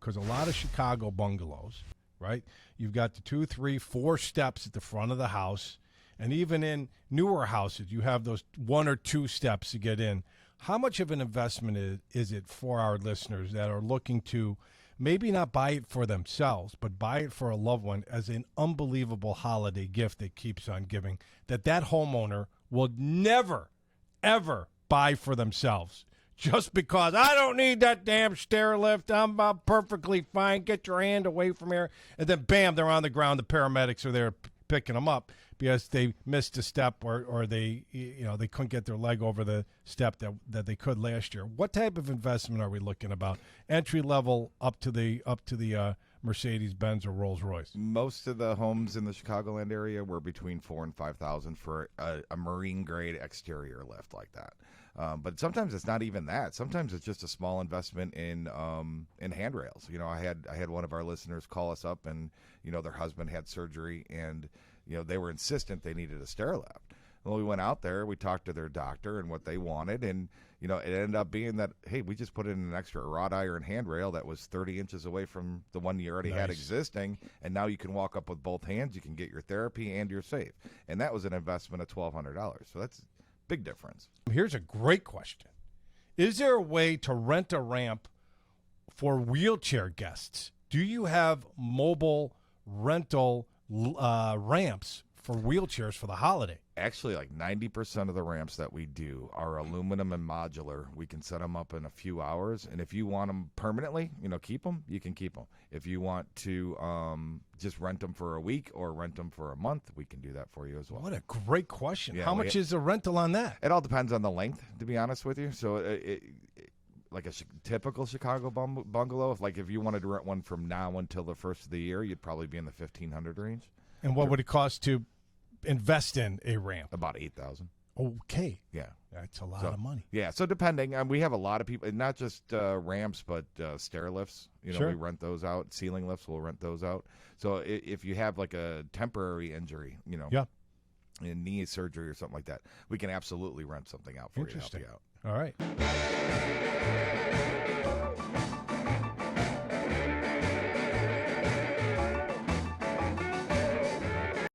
because a lot of Chicago bungalows, right? You've got the 2, 3, 4 steps at the front of the house. And even in newer houses, you have those 1 or 2 steps to get in. How much of an investment is it for our listeners that are looking to maybe not buy it for themselves, but buy it for a loved one as an unbelievable holiday gift that keeps on giving, that homeowner will never, ever buy for themselves? Just because I don't need that damn stair lift, I'm perfectly fine. Get your hand away from here. And then, bam, they're on the ground. The paramedics are there picking them up because they missed a step or they they couldn't get their leg over the step that they could last year. What type of investment are we looking about? Entry level up to the Mercedes-Benz or Rolls-Royce? Most of the homes in the Chicagoland area were between $4,000 and $5,000 for a marine grade exterior lift like that. But sometimes it's not even that. Sometimes it's just a small investment in handrails. I had one of our listeners call us up, and their husband had surgery, and they were insistent they needed a stairlift. Well, we went out there, we talked to their doctor and what they wanted, and it ended up being that, hey, we just put in an extra wrought iron handrail that was 30 inches away from the one you already had existing, and now you can walk up with both hands, you can get your therapy, and you're safe. And that was an investment of $1,200. So that's a big difference. Here's a great question. Is there a way to rent a ramp for wheelchair guests? Do you have mobile rental ramps for wheelchairs for the holiday? Actually, like 90% of the ramps that we do are aluminum and modular. We can set them up in a few hours, and if you want them permanently, keep them, you can keep them. If you want to just rent them for a week or rent them for a month, we can do that for you as well. What a great question. Yeah, how much is the rental on that? It all depends on the length, to be honest with you. So like a typical Chicago bungalow, if you wanted to rent one from now until the first of the year, you'd probably be in the $1,500 range. And what would it cost to invest in a ramp? About $8,000. Okay. Yeah. That's a lot of money. Yeah. So depending, we have a lot of people, not just ramps, but stair lifts. Sure. We rent those out. Ceiling lifts, we'll rent those out. So if you have like a temporary injury, yeah, in knee surgery or something like that, we can absolutely rent something out for you to help you out. All right.